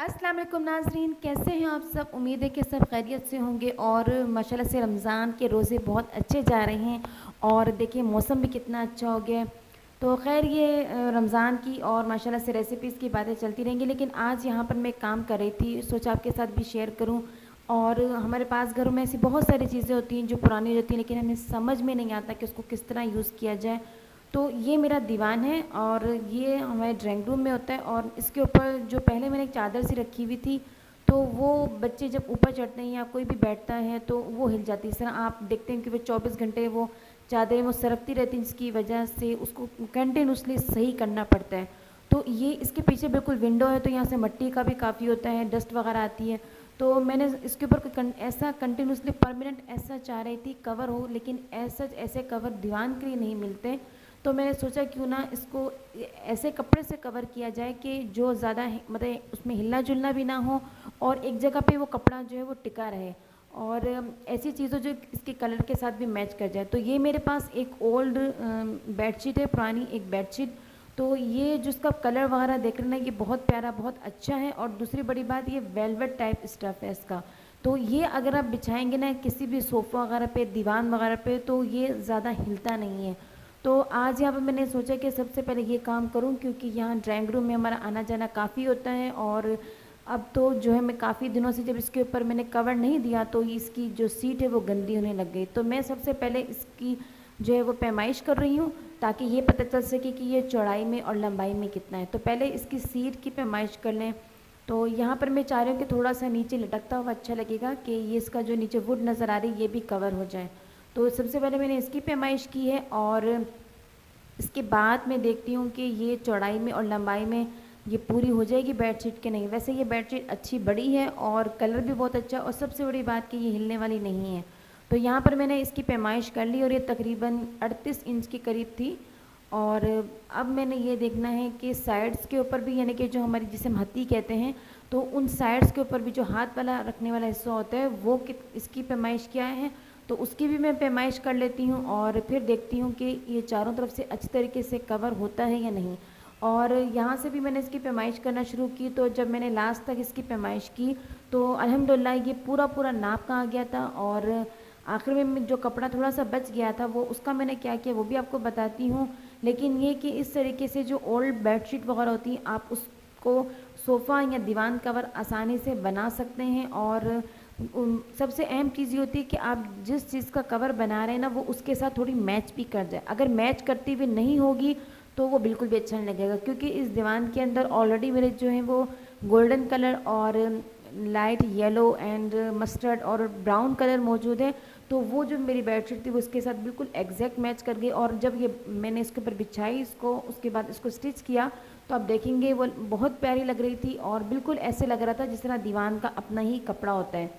अस्सलाम वालेकुम नाज़रीन, कैसे हैं आप सब। उम्मीद है कि सब खैरियत से होंगे और माशाल्लाह से रमज़ान के रोज़े बहुत अच्छे जा रहे हैं। और देखिए मौसम भी कितना अच्छा हो गया है। तो खैर ये रमज़ान की और माशाल्लाह से रेसिपीज़ की बातें चलती रहेंगी, लेकिन आज यहाँ पर मैं काम कर रही थी, सोचा आपके साथ भी शेयर करूँ। और हमारे पास घरों में ऐसी बहुत सारी चीज़ें होती हैं जो पुरानी रहती हैं, लेकिन हमें समझ में नहीं आता कि उसको किस तरह यूज़ किया जाए। तो ये मेरा दीवान है और ये हमारे ड्राइंग रूम में होता है। और इसके ऊपर जो पहले मैंने एक चादर सी रखी हुई थी, तो वो बच्चे जब ऊपर चढ़ते हैं या कोई भी बैठता है तो वो हिल जाती है। इस तरह आप देखते हैं कि वो 24 घंटे वो चादरें वो सरकती रहती हैं, जिसकी वजह से उसको कंटिन्यूसली सही करना पड़ता है। तो ये इसके पीछे बिल्कुल विंडो है, तो यहाँ से मिट्टी का भी काफ़ी होता है, डस्ट वगैरह आती है। तो मैंने इसके ऊपर ऐसा कंटिन्यूसली परमानेंट ऐसा चाह रही थी कवर हो, लेकिन ऐसे कवर दीवान के लिए नहीं मिलते। तो मैंने सोचा क्यों ना इसको ऐसे कपड़े से कवर किया जाए कि जो ज़्यादा मतलब उसमें हिलना जुलना भी ना हो और एक जगह पे वो कपड़ा जो है वो टिका रहे। और ऐसी चीज़ों जो इसके कलर के साथ भी मैच कर जाए। तो ये मेरे पास एक ओल्ड बेडशीट है, पुरानी एक बेडशीट। तो ये जो इसका कलर वगैरह देख रहे हैं ये बहुत प्यारा बहुत अच्छा है। और दूसरी बड़ी बात, ये वेलवेट टाइप स्टफ़ है इसका। तो ये अगर आप बिछाएंगे ना किसी भी सोफ़ा वगैरह पे, दीवान वगैरह पे, तो ये ज़्यादा हिलता नहीं है। तो आज यहाँ पर मैंने सोचा कि सबसे पहले ये काम करूँ, क्योंकि यहाँ ड्राइंग रूम में हमारा आना जाना काफ़ी होता है। और अब तो जो है मैं काफ़ी दिनों से जब इसके ऊपर मैंने कवर नहीं दिया तो इसकी जो सीट है वो गंदी होने लग गई। तो मैं सबसे पहले इसकी जो है वो पैमाइश कर रही हूँ, ताकि ये पता चल सके कि ये चौड़ाई में और लंबाई में कितना है। तो पहले इसकी सीट की पैमाइश कर लें। तो यहाँ पर मैं चाह रही हूँ कि थोड़ा सा नीचे लटकता हुआ अच्छा लगेगा, कि ये इसका जो नीचे वुड नज़र आ रही है ये भी कवर हो जाए। तो सबसे पहले मैंने इसकी पैमाइश की है और इसके बाद मैं देखती हूँ कि ये चौड़ाई में और लंबाई में ये पूरी हो जाएगी बेडशीट के नहीं। वैसे ये बेडशीट अच्छी बड़ी है और कलर भी बहुत अच्छा, और सबसे बड़ी बात कि ये हिलने वाली नहीं है। तो यहाँ पर मैंने इसकी पैमाइश कर ली और ये तकरीबन 38 इंच के करीब थी। और अब मैंने ये देखना है कि साइड्स के ऊपर भी, यानी कि जो हमारी जिसे हम हत्ती कहते हैं, तो उन साइड्स के ऊपर भी जो हाथ वाला रखने वाला हिस्सा होता है वो इसकी पैमाइश क्या है। तो उसकी भी मैं पैमाइश कर लेती हूँ और फिर देखती हूँ कि ये चारों तरफ से अच्छी तरीके से कवर होता है या नहीं। और यहाँ से भी मैंने इसकी पैमाइश करना शुरू की। तो जब मैंने लास्ट तक इसकी पैमाइश की तो अल्हम्दुलिल्लाह ये पूरा पूरा नाप का आ गया था। और आखिर में जो कपड़ा थोड़ा सा बच गया था वो उसका मैंने क्या किया वो भी आपको बताती हूँ। लेकिन ये कि इस तरीके से जो ओल्ड बेडशीट वगैरह होती हैं आप उसको सोफ़ा या दीवान कवर आसानी से बना सकते हैं। और सबसे अहम चीज़ ये होती है कि आप जिस चीज़ का कवर बना रहे हैं ना वो उसके साथ थोड़ी मैच भी कर जाए। अगर मैच करती हुई नहीं होगी तो वो बिल्कुल भी अच्छा नहीं लगेगा, क्योंकि इस दीवान के अंदर ऑलरेडी मेरे जो हैं वो गोल्डन कलर और लाइट येलो एंड मस्टर्ड और ब्राउन कलर मौजूद है। तो वो जो मेरी बेडशीट थी वो उसके साथ बिल्कुल एग्जैक्ट मैच कर गई। और जब ये मैंने इसके ऊपर बिछाई इसको, उसके बाद इसको स्टिच किया, तो आप देखेंगे वो बहुत प्यारी लग रही थी और बिल्कुल ऐसे लग रहा था जिस तरह दीवान का अपना ही कपड़ा होता है।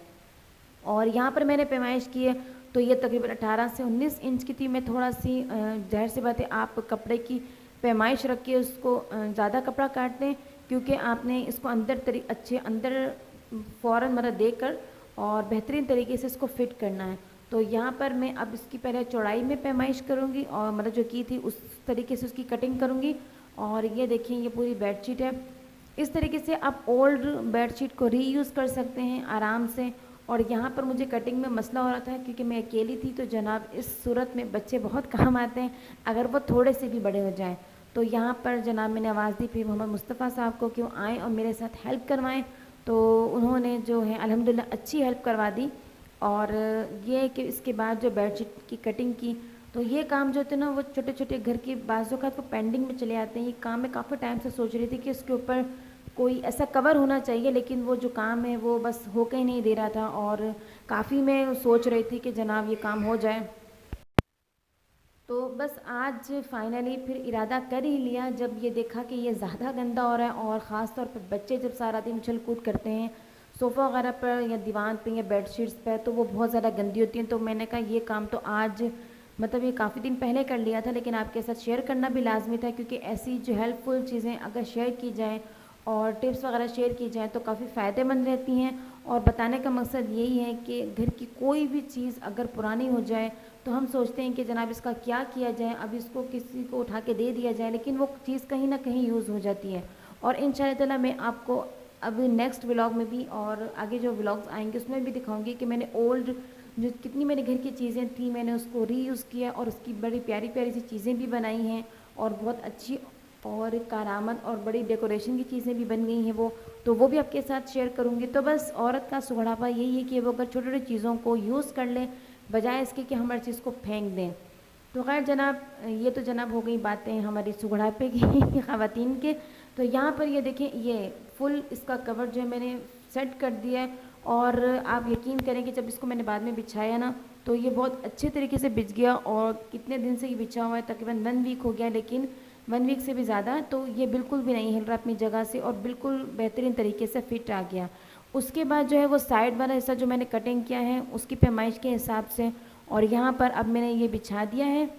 और यहाँ पर मैंने पैमाइश की है तो ये तकरीबन 18 से 19 इंच की थी। मैं थोड़ा सी ज़ाहिर सी बात है आप कपड़े की पैमाइश रख के उसको ज़्यादा कपड़ा काट दें, क्योंकि आपने इसको अच्छे अंदर फ़ौरन मतलब देकर और बेहतरीन तरीके से इसको फिट करना है। तो यहाँ पर मैं अब इसकी पहले चौड़ाई में पैमाइश करूँगी और मतलब जो की थी उस तरीके से उसकी कटिंग करूँगी। और ये देखिए ये पूरी बेडशीट है। इस तरीके से आप ओल्ड बेडशीट को रीयूज़ कर सकते हैं आराम से। और यहाँ पर मुझे कटिंग में मसला हो रहा था क्योंकि मैं अकेली थी, तो जनाब इस सूरत में बच्चे बहुत काम आते हैं अगर वो थोड़े से भी बड़े हो जाएं। तो यहाँ पर जनाब मैंने आवाज़ दी फिर मोहम्मद मुस्तफ़ा साहब को कि वो आएँ और मेरे साथ हेल्प करवाएं। तो उन्होंने जो है अल्हम्दुलिल्लाह अच्छी हेल्प करवा दी। और ये कि इसके बाद जो बेडशीट की कटिंग की, तो ये काम जो थे ना वो छोटे छोटे घर की बाज़ों का वो पेंडिंग में चले आते हैं। ये काम मैं काफ़ी टाइम से सोच रही थी कि इसके ऊपर कोई ऐसा कवर होना चाहिए, लेकिन वो जो काम है वो बस होके ही नहीं दे रहा था। और काफ़ी मैं सोच रही थी कि जनाब ये काम हो जाए। तो बस आज फाइनली फिर इरादा कर ही लिया जब ये देखा कि ये ज़्यादा गंदा हो रहा है। और ख़ास तौर पर बच्चे जब सारा दिन उछल कूद करते हैं सोफ़ा वगैरह पर या दीवान पर या बेडशीट्स पर, तो वो बहुत ज़्यादा गंदी होती हैं। तो मैंने कहा ये काम तो आज मतलब ये काफ़ी दिन पहले कर लिया था, लेकिन आपके साथ शेयर करना भी लाजमी था, क्योंकि ऐसी जो हेल्पफुल चीज़ें अगर शेयर की जाएँ और टिप्स वगैरह शेयर की जाए तो काफ़ी फ़ायदेमंद रहती हैं। और बताने का मकसद यही है कि घर की कोई भी चीज़ अगर पुरानी हो जाए तो हम सोचते हैं कि जनाब इसका क्या किया जाए, अब इसको किसी को उठा के दे दिया जाए, लेकिन वो चीज़ कहीं ना कहीं यूज़ हो जाती है। और इंशाअल्लाह ताला मैं आपको अब नेक्स्ट व्लॉग में भी और आगे जो व्लॉग्स आएंगे उसमें भी दिखाऊंगी कि मैंने ओल्ड जो कितनी मेरे घर की चीज़ें थी मैंने उसको रीयूज़ किया और उसकी बड़ी प्यारी प्यारी सी चीज़ें भी बनाई हैं और बहुत अच्छी और कारामद और बड़ी डेकोरेशन की चीज़ें भी बन गई हैं वो, तो वो भी आपके साथ शेयर करूँगी। तो बस औरत का सुघड़ापा यही है कि वो अगर छोटी छोटी चीज़ों को यूज़ कर लें बजाय इसके कि हम हर चीज़ को फेंक दें। तो खैर जनाब, ये तो जनाब हो गई बातें हमारी सुघड़ापे की ख़वातीन के। तो यहाँ पर ये देखें, ये फुल इसका कवर जो है मैंने सेट कर दिया है और आप यकीन करें कि जब इसको मैंने बाद में बिछाया ना तो ये बहुत अच्छे तरीके से बिछ गया और कितने दिन से ये बिछा हुआ है, तकरीबन 1 वीक हो गया, लेकिन 1 वीक से भी ज़्यादा, तो ये बिल्कुल भी नहीं हिल रहा अपनी जगह से और बिल्कुल बेहतरीन तरीके से फिट आ गया। उसके बाद जो है वो साइड वाला हिस्सा जो मैंने कटिंग किया है उसकी पैमाइश के हिसाब से और यहाँ पर अब मैंने ये बिछा दिया है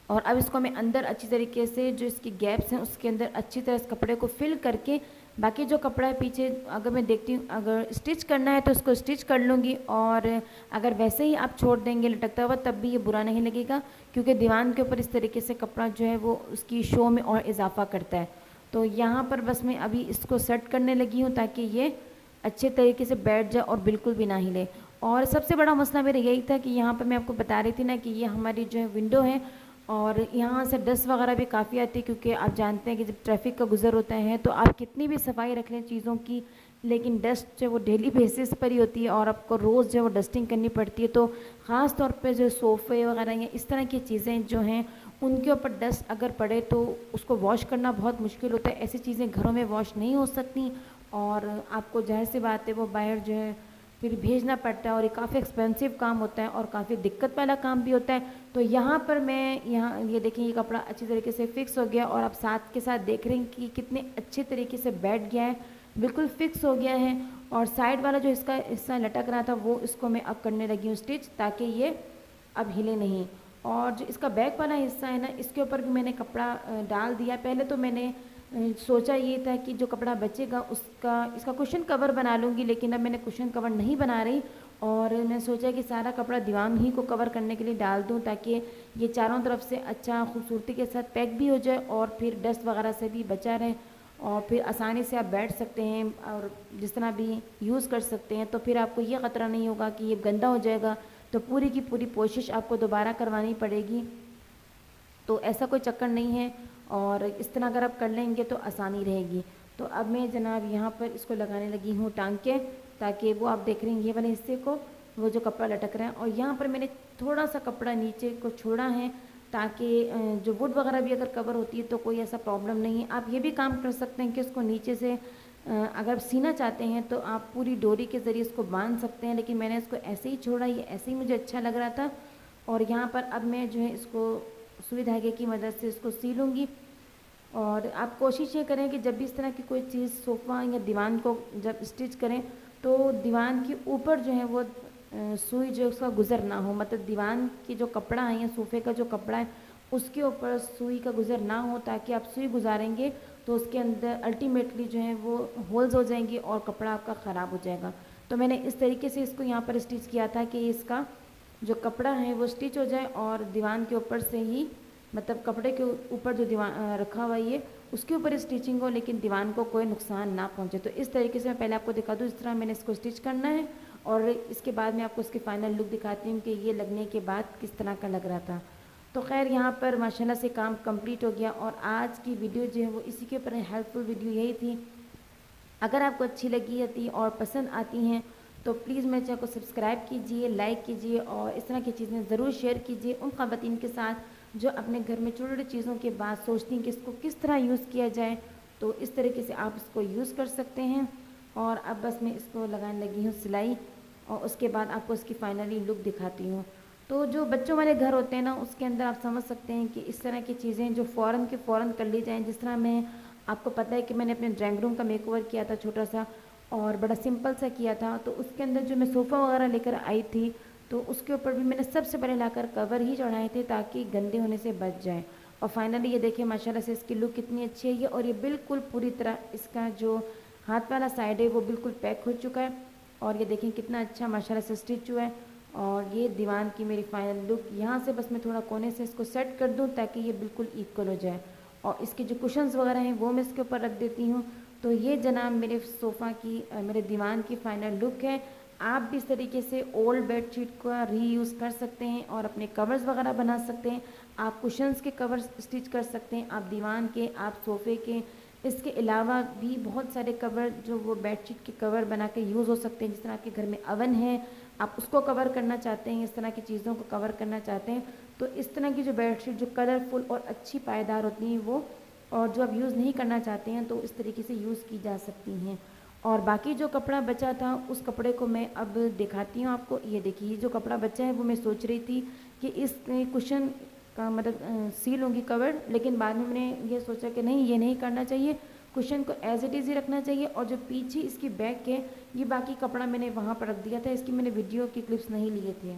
और अब इसको मैं अंदर अच्छी तरीके से जो इसकी गैप्स हैं उसके अंदर अच्छी तरह इस कपड़े को फिल करके बाकी जो कपड़ा है पीछे अगर मैं देखती हूँ अगर स्टिच करना है तो उसको स्टिच कर लूँगी और अगर वैसे ही आप छोड़ देंगे लटकता हुआ तब भी ये बुरा नहीं लगेगा, क्योंकि दीवान के ऊपर इस तरीके से कपड़ा जो है वो उसकी शो में और इजाफा करता है। तो यहाँ पर बस मैं अभी इसको सेट करने लगी हूँ ताकि ये अच्छे तरीके से बैठ जाए और बिल्कुल भी ना हिले। और सबसे बड़ा मसला मेरा यही था कि यहाँ पर मैं आपको बता रही थी ना कि ये हमारी जो है विंडो है और यहाँ से डस्ट वगैरह भी काफ़ी आती है, क्योंकि आप जानते हैं कि जब ट्रैफिक का गुजर होता है तो आप कितनी भी सफाई रख लें चीज़ों की, लेकिन डस्ट जो है वो डेली बेसिस पर ही होती है और आपको रोज़ जो है वो डस्टिंग करनी पड़ती है। तो ख़ास तौर पे जो सोफ़े वगैरह या इस तरह की चीज़ें जो हैं उनके ऊपर डस्ट अगर पड़े तो उसको वॉश करना बहुत मुश्किल होता है। ऐसी चीज़ें घरों में वॉश नहीं हो सकती और आपको जाहिर सी बात है वो बाहर जो है फिर भेजना पड़ता है और ये काफ़ी एक्सपेंसिव काम होता है और काफ़ी दिक्कत वाला काम भी होता है। तो यहाँ पर मैं यहाँ ये देखें ये कपड़ा अच्छी तरीके से फिक्स हो गया और आप साथ के साथ देख रहे हैं कि कितने अच्छे तरीके से बैठ गया है, बिल्कुल फिक्स हो गया है। और साइड वाला जो इसका हिस्सा लटक रहा था वो इसको मैं अब करने लगी हूँ स्टिच, ताकि ये अब हिले नहीं। और जो इसका बैक वाला हिस्सा है ना इसके ऊपर भी मैंने कपड़ा डाल दिया। पहले तो मैंने सोचा ये था कि जो कपड़ा बचेगा उसका इसका कुशन कवर बना लूँगी, लेकिन अब मैंने कुशन कवर नहीं बना रही और मैंने सोचा कि सारा कपड़ा दीवान ही को कवर करने के लिए डाल दूँ ताकि ये चारों तरफ से अच्छा खूबसूरती के साथ पैक भी हो जाए और फिर डस्ट वगैरह से भी बचा रहे और फिर आसानी से आप बैठ सकते हैं और जिस तरह भी यूज़ कर सकते हैं। तो फिर आपको ये ख़तरा नहीं होगा कि ये गंदा हो जाएगा तो पूरी की पूरी कोशिश आपको दोबारा करवानी पड़ेगी। तो ऐसा कोई चक्कर नहीं है और इस तरह अगर आप कर लेंगे तो आसानी रहेगी। तो अब मैं जनाब यहाँ पर इसको लगाने लगी हूँ टांग के, ताकि वो आप देख रहे हैं ये वाले हिस्से को वो जो कपड़ा लटक रहा है और यहाँ पर मैंने थोड़ा सा कपड़ा नीचे को छोड़ा है ताकि जो वुड वगैरह भी अगर कवर होती है तो कोई ऐसा प्रॉब्लम नहीं है। आप ये भी काम कर सकते हैं कि उसको नीचे से अगर सीना चाहते हैं तो आप पूरी डोरी के ज़रिए इसको बांध सकते हैं, लेकिन मैंने इसको ऐसे ही छोड़ा, ये ऐसे ही मुझे अच्छा लग रहा था। और यहाँ पर अब मैं जो है इसको सुई धागे की मदद से इसको सीलूँगी। और आप कोशिश ये करें कि जब भी इस तरह की कोई चीज़ सोफ़ा या दीवान को जब स्टिच करें तो दीवान के ऊपर जो है वो सुई जो उसका गुज़र ना हो, मतलब दीवान की जो कपड़ा है या सोफ़े का जो कपड़ा है उसके ऊपर सुई का गुज़र ना हो, ताकि आप सुई गुजारेंगे तो उसके अंदर अल्टीमेटली जो है वो होल्स हो जाएंगे और कपड़ा आपका ख़राब हो जाएगा। तो मैंने इस तरीके से इसको यहाँ पर स्टिच किया था कि इसका जो कपड़ा है वो स्टिच हो जाए और दीवान के ऊपर से ही, मतलब कपड़े के ऊपर जो दीवान रखा हुआ ये उसके ऊपर स्टिचिंग हो, लेकिन दीवान को कोई नुकसान ना पहुंचे। तो इस तरीके से मैं पहले आपको दिखा दूँ इस तरह मैंने इसको स्टिच करना है और इसके बाद मैं आपको इसकी फ़ाइनल लुक दिखाती हूँ कि ये लगने के बाद किस तरह का लग रहा था। तो खैर यहाँ पर माशाल्लाह से काम कंप्लीट हो गया और आज की वीडियो जो है वो इसी के ऊपर हेल्पफुल वीडियो यही थी। अगर आपको अच्छी लगी थी और पसंद आती हैं तो प्लीज़ मेरे चैनल को सब्सक्राइब कीजिए, लाइक कीजिए और इस तरह की चीज़ें ज़रूर शेयर कीजिए उन ख़वातीन के साथ जो अपने घर में छोटी छोटी चीज़ों के बाद सोचती हैं कि इसको किस तरह यूज़ किया जाए। तो इस तरीके से आप इसको यूज़ कर सकते हैं। और अब बस मैं इसको लगाने लगी हूँ सिलाई और उसके बाद आपको इसकी फाइनली लुक दिखाती हूँ। तो जो बच्चों वाले घर होते हैं ना उसके अंदर आप समझ सकते हैं कि इस तरह की चीज़ें जो फ़ौरन के फ़ौरन कर ली जाएँ। जिस तरह मैं आपको पता है कि मैंने अपने ड्राइंग रूम का मेकओवर किया था छोटा सा और बड़ा सिंपल सा किया था, तो उसके अंदर जो मैं सोफ़ा वगैरह लेकर आई थी तो उसके ऊपर भी मैंने सबसे पहले लाकर कवर ही चढ़ाए थे ताकि गंदे होने से बच जाए। और फाइनली ये देखिए माशाल्लाह से इसकी लुक कितनी अच्छी है ये, और ये बिल्कुल पूरी तरह इसका जो हाथ वाला साइड है वो बिल्कुल पैक हो चुका है। और ये देखें कितना अच्छा माशाल्लाह से स्टिच हुआ है। और ये दीवान की मेरी फाइनल लुक। यहाँ से बस मैं थोड़ा कोने से इसको सेट कर दूँ ताकि ये बिल्कुल इक्वल हो जाए। और इसके जो कुशन्स वगैरह हैं वो मैं इसके ऊपर रख देती हूँ। तो ये जनाब मेरे सोफ़ा की मेरे दीवान की फ़ाइनल लुक है। आप भी इस तरीके से ओल्ड बेडशीट का रीयूज़ कर सकते हैं और अपने कवर्स वगैरह बना सकते हैं। आप कुशन्स के कवर्स स्टिच कर सकते हैं, आप दीवान के, आप सोफ़े के। इसके अलावा भी बहुत सारे कवर जो वो बेडशीट के कवर बना के यूज़ हो सकते हैं। जिस तरह आपके घर में अवन है, आप उसको कवर करना चाहते हैं, इस तरह की चीज़ों को कवर करना चाहते हैं, तो इस तरह की जो बेडशीट जो कलरफुल और अच्छी पायदार होती हैं वो, और जो आप यूज़ नहीं करना चाहते हैं तो इस तरीके से यूज़ की जा सकती हैं। और बाकी जो कपड़ा बचा था उस कपड़े को मैं अब दिखाती हूँ आपको। ये देखिए, जो कपड़ा बचा है वो मैं सोच रही थी कि इस कुशन का मतलब सील होंगी कवर, लेकिन बाद में मैंने ये सोचा कि नहीं, ये नहीं करना चाहिए, कुशन को एज इट इज़ ही रखना चाहिए। और जो पीछे इसकी बैक है, ये बाकी कपड़ा मैंने वहाँ पर रख दिया था, इसकी मैंने वीडियो की क्लिप्स नहीं लिए थे।